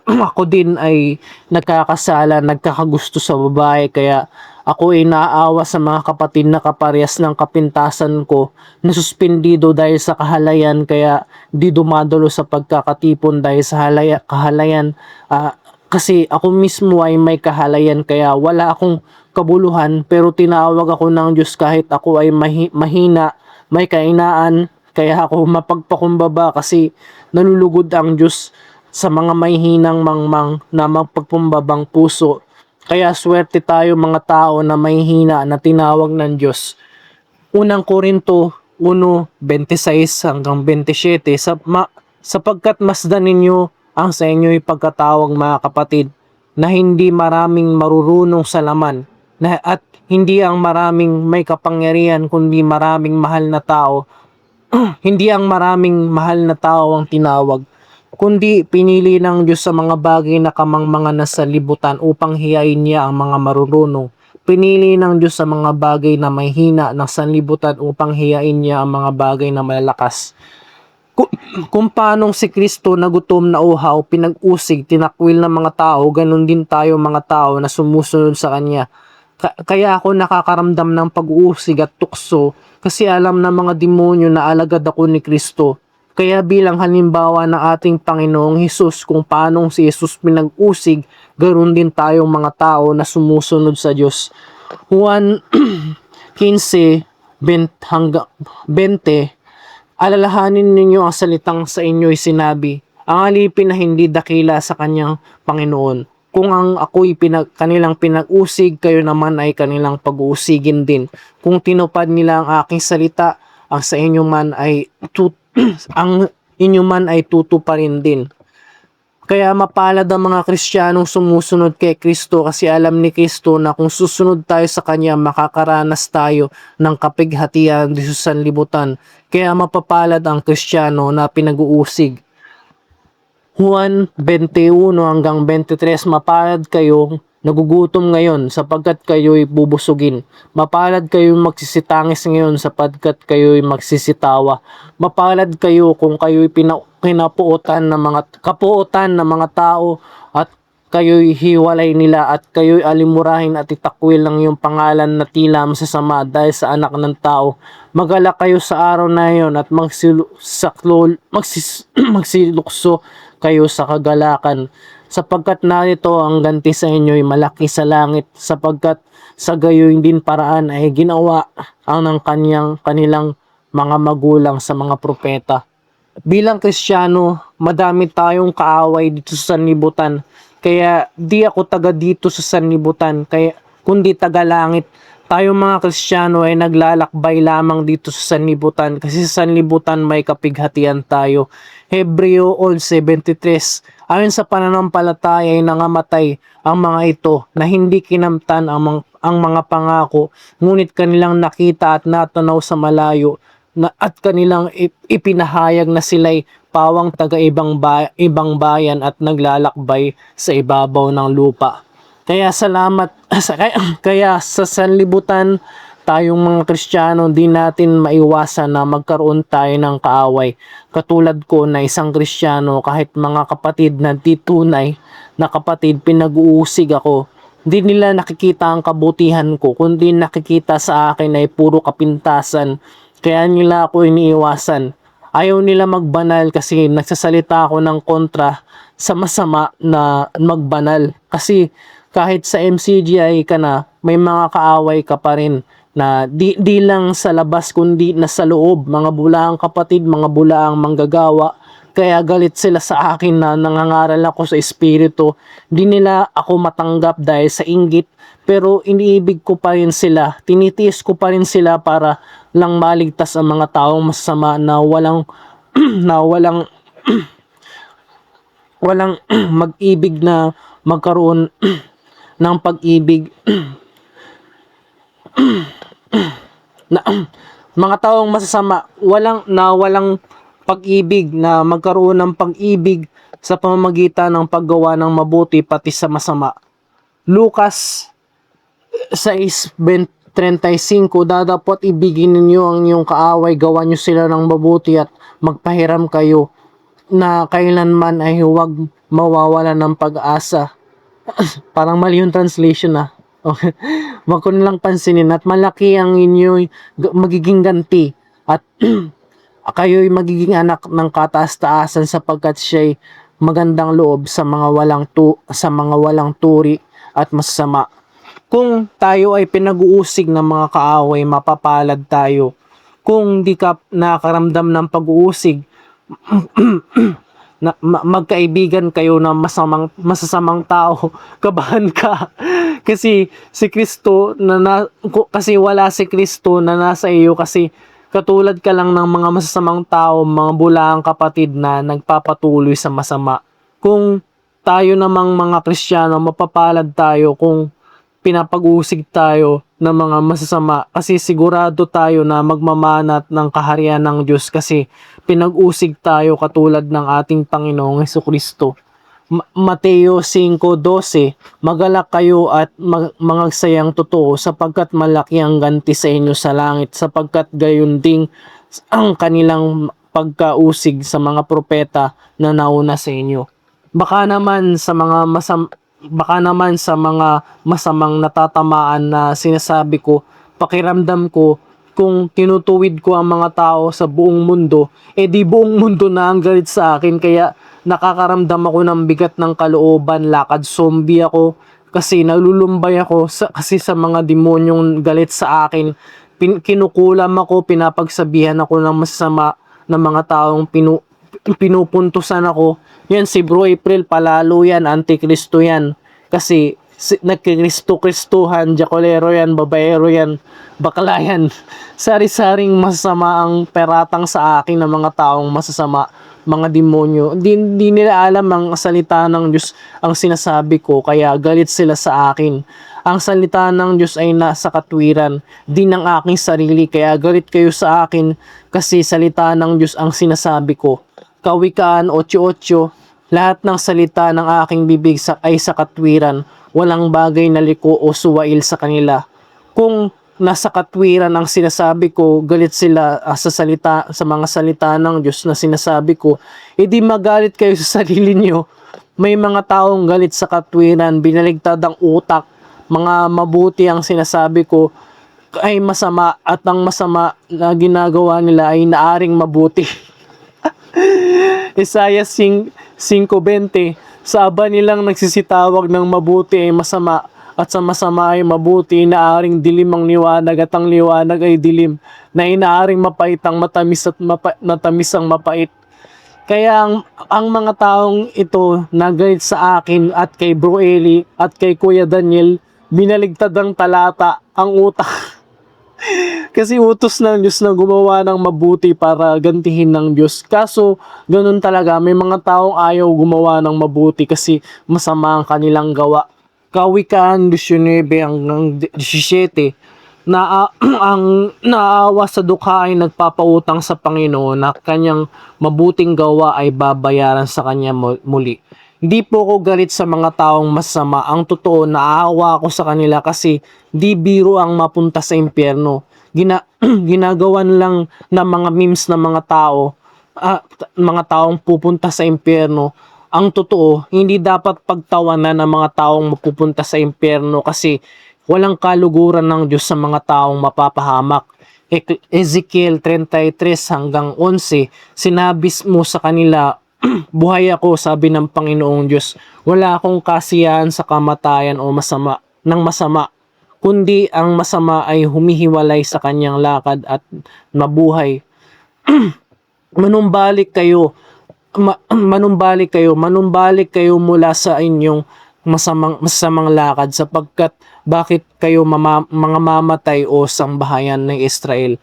S1: ako din ay nagkakasala, nagkakagusto sa babae, kaya ako ay naaawa sa mga kapatid na kaparehas ng kapintasan ko, nasuspendido dahil sa kahalayan, kaya di dumadalo sa pagkakatipon dahil sa kahalayan. Kasi ako mismo ay may kahalayan, kaya wala akong kabuluhan, pero tinawag ako ng Diyos kahit ako ay mahina, may kainaan, kaya ako mapagpakumbaba kasi nalulugod ang Diyos sa mga mahihinang mangmang na magpagpumbabang puso. Kaya swerte tayo mga tao na mahihina na tinawag ng Diyos. Unang Korinto 1:26-27, sapagkat masdan ninyo ang sa inyo'y pagkatawag, mga kapatid, na hindi maraming marurunong sa laman, at hindi ang maraming may kapangyarihan, kundi maraming mahal na tao. Hindi ang maraming mahal na tao ang tinawag, kundi pinili ng Diyos sa mga bagay na kamangmangan na sa libutan upang hiyain niya ang mga marurunong. Pinili ng Diyos sa mga bagay na may hina ng sanlibutan upang hiyain niya ang mga bagay na malalakas. Kung paanong si Kristo na gutom na uhaw, pinag-usig, tinakwil ng mga tao, ganun din tayo mga tao na sumusunod sa Kanya. Kaya ako nakakaramdam ng pag-uusig at tukso kasi alam ng mga demonyo na alagad ako ni Kristo. Kaya bilang halimbawa ng ating Panginoong Hesus kung paanong si Hesus pinag-usig, ganoon din tayong mga tao na sumusunod sa Diyos. Juan 15:20, alalahanin ninyo ang salitang sa inyo'y sinabi, ang alipin na hindi dakila sa kanyang Panginoon. Kung ang ako'y kanilang pinag-usig, kayo naman ay kanilang pag-uusigin din. Kung tinupad nila ang aking salita, ang sa inyo man ay ang inyo man ay tutuparin din. Kaya mapalad ang mga Kristiyanong sumusunod kay Kristo kasi alam ni Kristo na kung susunod tayo sa Kanya, makakaranas tayo ng kapighatian di sa sanlibutan. Kaya mapapalad ang Kristiyano na pinag-uusig. Juan 21-23, mapalad kayong nagugutom ngayon sapagkat kayo'y bubusugin. Mapalad kayong magsisitangis ngayon sapagkat kayo'y magsisitawa. Mapalad kayo kung kayo'y kapuotan ng mga tao at kayo'y hiwalay nila at kayo'y alimurahin at itakwil ng iyong pangalan na tila masasama dahil sa anak ng tao. Magalak kayo sa araw na iyon at magsilukso kayo sa kagalakan sapagkat narito ang ganti sa inyo ay malaki sa langit, sapagkat sa gayoy din paraan ay ginawa ang ng kanilang mga magulang sa mga propeta. Bilang Kristiyano, madami tayong kaaway dito sa sanlibutan. Kaya di ako taga dito sa sanlibutan, kaya kundi taga langit. Tayong mga Kristiyano ay naglalakbay lamang dito sa sanlibutan kasi sa sanlibutan may kapighatian tayo. Hebreo 11:73. Ayon sa pananampalataya ay nangamatay ang mga ito na hindi kinamtan ang mga pangako, ngunit kanilang nakita at natanaw sa malayo at kanilang ipinahayag na sila'y pawang taga ibang bayan at naglalakbay sa ibabaw ng lupa. Kaya salamat kaya sa sanlibutan tayong mga Kristiyano di natin maiwasan na magkaroon tayo ng kaaway. Katulad ko na isang Kristiyano, kahit mga kapatid na di tunay na kapatid, pinag-uusig ako. Hindi nila nakikita ang kabutihan ko, kundi nakikita sa akin ay puro kapintasan. Kaya nila ako iniiwasan. Ayaw nila magbanal kasi nagsasalita ako ng kontra sa masama na magbanal. Kasi kahit sa MCGI ka na, may mga kaaway ka pa rin na di lang sa labas kundi na sa loob, mga bulaang kapatid, mga bulaang manggagawa. Kaya galit sila sa akin na nangangaral ako sa espiritu. Di nila ako matanggap dahil sa inggit, pero iniibig ko pa rin sila. Tinitiis ko pa rin sila para lang maligtas ang mga taong masama na walang na walang mag-ibig na magkaroon ng pag-ibig na mga taong masasama, walang pag-ibig na magkaroon ng pag-ibig sa pamamagitan ng paggawa ng mabuti pati sa masama. Lucas 6:35, dadapot ibigin ninyo ang inyong kaaway, gawa nyo sila ng mabuti at magpahiram kayo na kailanman ay huwag mawawala ng pag-asa. Parang mali yung translation ah. Okay. Wag ko nilang pansinin at malaki ang inyo'y magiging ganti at kayo'y magiging anak ng kataas-taasan sapagkat siya'y magandang loob sa mga walang turi at masama. Kung tayo ay pinag-uusig ng mga kaaway, mapapalad tayo. Kung di ka nakaramdam ng pag-uusig, na magkaibigan kayo na masasamang tao, kabahan ka kasi si Kristo kasi wala si Kristo na nasa iyo, kasi katulad ka lang ng mga masasamang tao, mga bulaang kapatid na nagpapatuloy sa masama. Kung tayo namang mga Kristiyano, mapapalad tayo kung pinapag-usig tayo ng mga masasama, kasi sigurado tayo na magmamanat ng kaharian ng Diyos kasi pinag-usig tayo katulad ng ating Panginoong Hesukristo. Mateo 5:12, magalak kayo at mangagsayang totoo sapagkat malaki ang ganti sa inyo sa langit, sapagkat gayon ding ang kanilang pagkausig sa mga propeta na nauna sa inyo. Baka naman sa mga masamang natatamaan na sinasabi ko, pakiramdam ko kung tinutuwid ko ang mga tao sa buong mundo, di buong mundo na ang galit sa akin, kaya nakakaramdam ako ng bigat ng kalooban, lakad zombie ako kasi nalulumbay ako kasi sa mga demonyong galit sa akin. Kinukulam ako, pinapagsabihan ako ng masama ng mga taong pinupuntusan ako. Yan si Bro April, palalo yan, antikristo yan. Kasi nagkikristo-kristuhan, jakolero yan, babaero yan, bakla yan. Sari-saring masama ang peratang sa akin ng mga taong masasama, mga demonyo. Hindi nila alam ang salita ng Diyos ang sinasabi ko, kaya galit sila sa akin. Ang salita ng Diyos ay nasa katwiran, di ng aking sarili, kaya galit kayo sa akin kasi salita ng Diyos ang sinasabi ko. Kawikaan 8:8, lahat ng salita ng aking bibig ay sa katwiran, walang bagay na liko o suwail sa kanila. Kung nasa katwiran ang sinasabi ko, galit sila sa mga salita ng Diyos na sinasabi ko, edi magalit kayo sa sarili nyo. May mga taong galit sa katwiran, binaligtad ang utak, mga mabuti ang sinasabi ko ay masama at ang masama na ginagawa nila ay naaring mabuti. Isaiah 5:20, Sa aba nilang nagsisitawag ng mabuti ay masama, at sa masama ay mabuti, inaaring dilim ang liwanag at ang liwanag ay dilim, na inaaring mapait ang matamis at natamis ang mapait. Kaya ang mga taong ito na galit sa akin at kay Bro Eli at kay Kuya Daniel, binaligtad ang talata, ang utak. Kasi utos ng Diyos na gumawa ng mabuti para gantihin ng Diyos. Kaso, ganun talaga, may mga taong ayaw gumawa ng mabuti kasi masama ang kanilang gawa. Kawikaan 19 hanggang 17, na ang naawa sa dukha ay nagpapautang sa Panginoon na kanyang mabuting gawa ay babayaran sa kanya muli. Hindi po ako galit sa mga taong masama. Ang totoo, naawa ako sa kanila kasi di biro ang mapunta sa impyerno. Ginagawan lang ng mga memes ng mga tao, mga taong pupunta sa impyerno. Ang totoo, hindi dapat pagtawanan ng mga taong mapupunta sa impyerno kasi walang kaluguran ng Diyos sa mga taong mapapahamak. Ezekiel 33 hanggang 11, sinabi mo sa kanila, buhay ako, sabi ng Panginoong Diyos. Wala akong kasiyahan sa kamatayan o masama, kundi ang masama ay humihiwalay sa kanyang lakad at mabuhay. Manumbalik kayo mula sa inyong masamang lakad, sapagkat bakit kayo mga mamatay o sangbahayan ng Israel.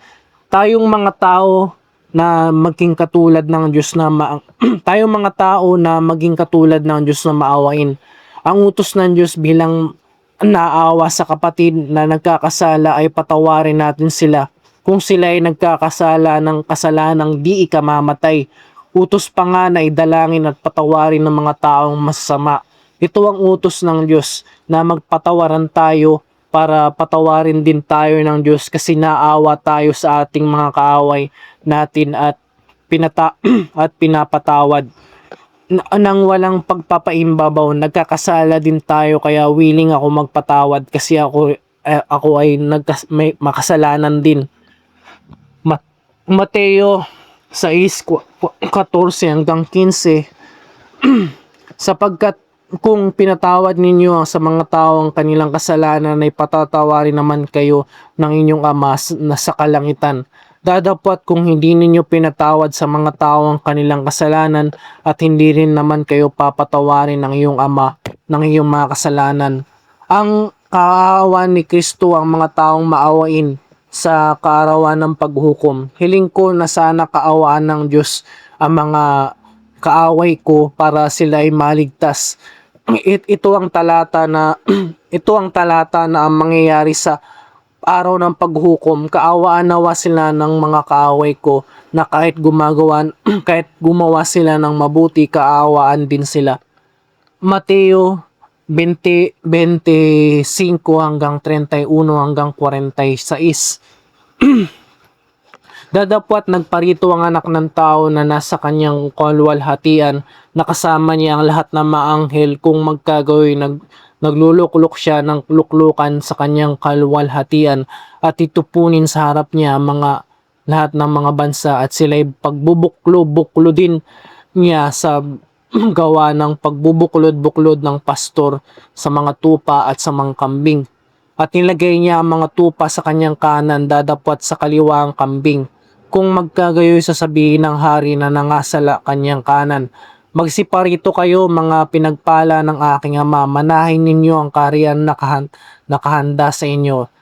S1: Tayong mga tao na maging katulad ng Diyos tayong mga tao na maging katulad ng Diyos na maawain. Ang utos ng Diyos bilang naawa sa kapatid na nagkakasala ay patawarin natin sila kung sila ay nagkakasala ng kasalanang di ikamamatay. Utos pa nga na idalangin at patawarin ng mga taong masama. Ito ang utos ng Diyos, na magpatawaran tayo para patawarin din tayo ng Diyos, kasi naawa tayo sa ating mga kaaway natin at at pinapatawad. Nang walang pagpapaimbabaw, nagkakasala din tayo, kaya willing ako magpatawad kasi ako ay may makasalanan din. Mateo 6:14 hanggang 15, sapagkat kung pinatawad ninyo sa mga taong kanilang kasalanan, ay patatawarin naman kayo ng inyong Ama na sa kalangitan. Dadapot kung hindi ninyo pinatawad sa mga taong kanilang kasalanan, at hindi rin naman kayo papatawarin ng iyong Ama ng iyong mga kasalanan. Ang kaaawa ni Kristo ang mga taong maawain sa kaarawan ng paghukom. Hiling ko na sana kaawaan ng Diyos ang mga kaaway ko para sila ay maligtas. Ito ang talata na ang mangyayari sa araw ng paghukom. Kaawaan nawa sila ng mga kaaway ko, na kahit gumawa sila ng mabuti, kaawaan din sila. Mateo 20:25 hanggang 31 hanggang 46. Dadapwat nagparito ang anak ng tao na nasa kanyang kaluwalhatian, nakasama niya ang lahat ng maanghel. Kung magkagayoy, nagluluklok siya ng luklukan sa kanyang kaluwalhatian, at itupunin sa harap niya lahat ng mga bansa, at sila'y pagbubuklo din niya sa gawa ng pagbubuklod-buklod ng pastor sa mga tupa at sa mga kambing. At nilagay niya ang mga tupa sa kanyang kanan, dadapwat sa kaliwa ang kambing. Kung magkagayoy, sasabihin ng hari na nangasala kanyang kanan, magsiparito kayo, mga pinagpala ng aking Ama, manahin ninyo ang kaharian na nakahanda sa inyo,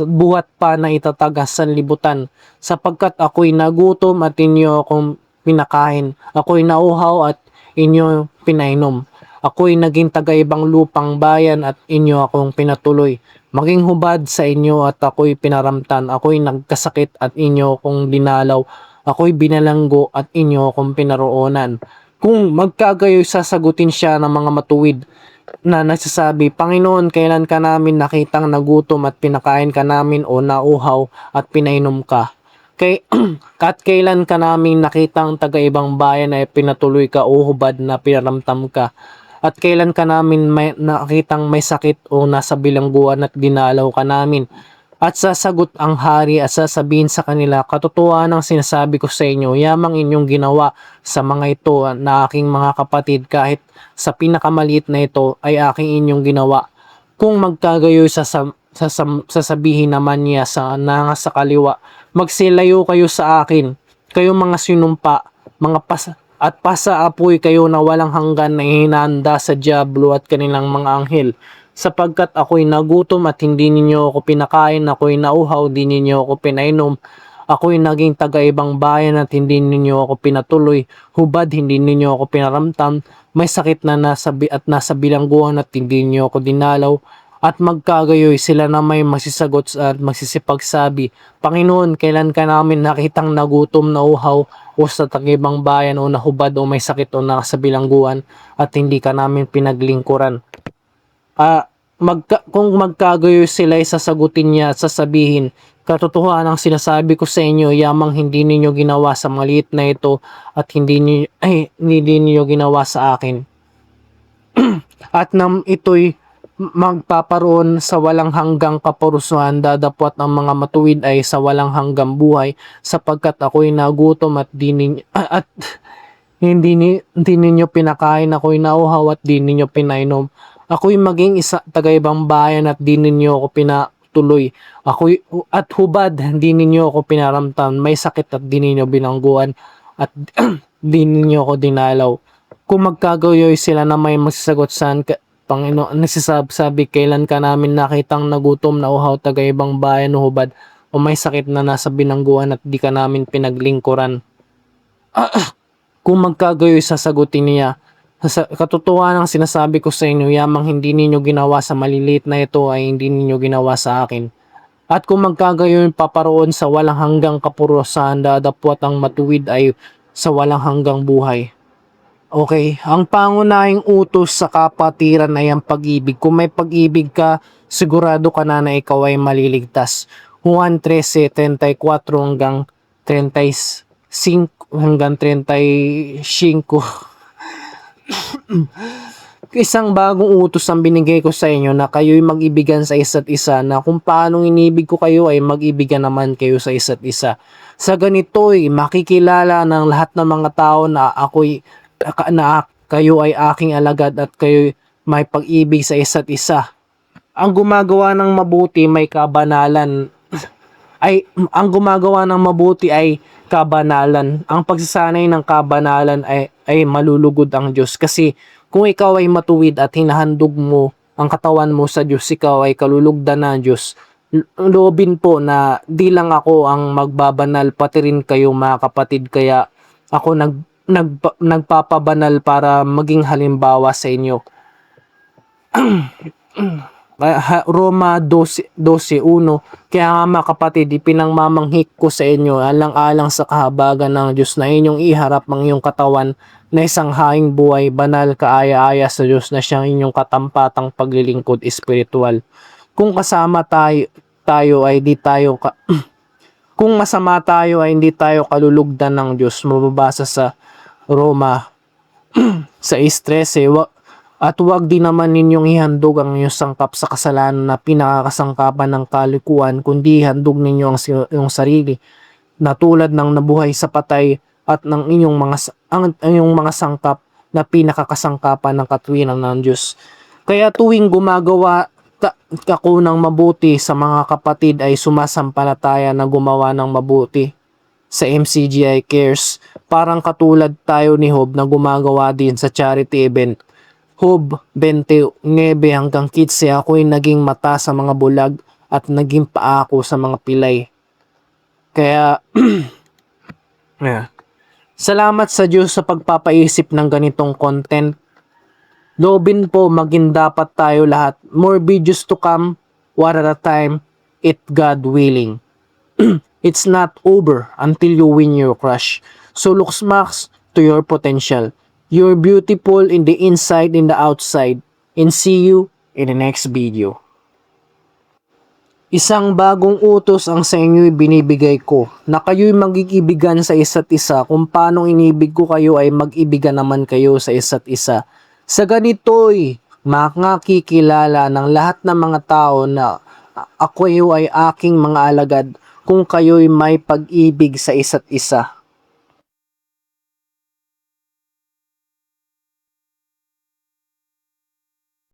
S1: buhat pa na itatag sa libutan, sapagkat ako'y nagutom at inyo akong pinakain, ako'y nauhaw at inyo pinainom, ako'y naging taga-ibang lupang bayan at inyo akong pinatuloy, maging hubad sa inyo at ako'y pinaramtan, ako'y nagkasakit at inyo akong dinalaw, ako'y binalanggo at inyo akong pinaroonan. Kung magkagayoy, sasagutin siya ng mga matuwid na nagsasabi, Panginoon, kailan ka namin nakitang nagutom at pinakain ka namin, o nauhaw at pinainom ka? At kailan ka namin nakitang taga-ibang bayan ay pinatuloy ka, o hubad na pinaramtam ka? At kailan ka namin nakitang may sakit o nasa bilangguan at dinalaw ka namin? At sasagot ang hari at sasabihin sa kanila, katotohanan ng sinasabi ko sa inyo, yamang inyong ginawa sa mga ito na aking mga kapatid, kahit sa pinakamaliit na ito ay aking inyong ginawa. Kung magkagayoy sasabihin naman niya sa nasa kaliwa, magsilayo kayo sa akin, kayo mga sinumpa, at pasaapoy kayo na walang hanggan na hinanda sa diablo at kanilang mga anghel. Sapagkat ako'y nagutom at hindi ninyo ako pinakain, ako'y nauhaw, di ninyo ako pinainom, ako'y naging taga-ibang bayan at hindi ninyo ako pinatuloy, hubad, hindi ninyo ako pinaramtam, may sakit na nasa bilangguan at hindi ninyo ako dinalaw. At magkagayoy sila na may magsisagot at magsisipagsabi, Panginoon, kailan ka namin nakitang nagutom, nauhaw, o sa taga-ibang bayan, o nahubad, o may sakit, o nasa bilangguan, at hindi ka namin pinaglingkuran? Kung magkagayoy sila ay sasagutin niya at sasabihin, katotohanan ang sinasabi ko sa inyo, yamang hindi ninyo ginawa sa maliit na ito at hindi ninyo ginawa sa akin. At nang ito'y magpaparoon sa walang hanggang kaparusahan, dadapwat ang mga matuwid ay sa walang hanggang buhay, sapagkat ako'y nagutom at hindi ninyo pinakain, ako'y nauhaw at di ninyo pinainom, ako'y maging taga-ibang bayan at di ninyo ako pinatuloy, ako'y at hubad, di ninyo ako pinaramtan, may sakit at di ninyo binangguan, at di ninyo ako dinalaw. Kung magkagayoy sila na may magsasagot sa Panginoon, nagsasabi, kailan ka namin nakitang nagutom, nauhaw, taga-ibang bayan, o hubad, o may sakit na nasa binangguan at di ka namin pinaglingkuran? Kung magkagayoy sasagutin niya, katotohanan ang sinasabi ko sa inyo, yamang hindi ninyo ginawa sa maliliit na ito ay hindi ninyo ginawa sa akin. At kung magkagayoy paparoon sa walang hanggang kapurusahan, dadapwat ang matuwid ay sa walang hanggang buhay. Okay, ang pangunahing utos sa kapatiran ay ang pag-ibig. Kung may pag-ibig ka, sigurado ka na ikaw ay maliligtas. Juan 13:34 hanggang 35 hanggang 35. Isang bagong utos ang binigay ko sa inyo, na kayo'y mag-ibigan sa isa't isa, na kung paano inibig ko kayo ay mag-ibigan naman kayo sa isa't isa. Sa ganito'y makikilala ng lahat ng mga tao na kayo ay aking alagad at kayo may pag-ibig sa isa't isa. Ang gumagawa ng mabuti may kabanalan ang gumagawa ng mabuti ay kabanalan. Ang pagsasanay ng kabanalan ay malulugod ang Diyos. Kasi kung ikaw ay matuwid at hinahandog mo ang katawan mo sa Diyos, ikaw ay kalulugdan ng Diyos. Loobin po na di lang ako ang magbabanal, pati rin kayo mga kapatid. Kaya ako nagpapabanal para maging halimbawa sa inyo. Roma 12:1. Kaya nga mga kapatid, ipinangmamanghik ko sa inyo, alang-alang sa kahabagan ng Diyos, na inyong iharap ang iyong katawan na isang haing buhay, banal, kaaya-aya sa Diyos, na siyang inyong katampatang paglilingkod espiritual. Kung kasama tayo ay di tayo kung masama tayo ay hindi tayo kalulugdan ng Diyos. Mababasa sa Roma 6:13. At huwag din naman ninyong ihandog ang inyong sangkap sa kasalanan na pinakakasangkapan ng kalikuan, kundi handog ninyo ang inyong sarili na tulad ng nabuhay sa patay, at ng inyong mga sangkap na pinakakasangkapan ng katwiran ng Diyos. Kaya tuwing gumagawa ako ng mabuti sa mga kapatid ay sumasampalataya na gumawa ng mabuti sa MCGI Cares, parang katulad tayo ni Job na gumagawa din sa charity event. Job 20:9 hanggang 15, ako'y naging mata sa mga bulag at naging paa ko sa mga pilay. Kaya salamat sa Diyos sa pagpapaisip ng ganitong content. Loobin po maging dapat tayo lahat. More videos to come, one at a time, it God willing. It's not over until you win your crush. So look max to your potential. You're beautiful in the inside and the outside. And see you in the next video. Isang bagong utos ang sa inyo'y binibigay ko, na kayo'y mag-iibigan sa isa't isa. Kung paano inibig ko kayo ay mag-ibigan naman kayo sa isa't isa. Sa ganito'y makakilala ng lahat ng mga tao na Ako ay aking mga alagad kung kayo'y may pag-ibig sa isa't isa.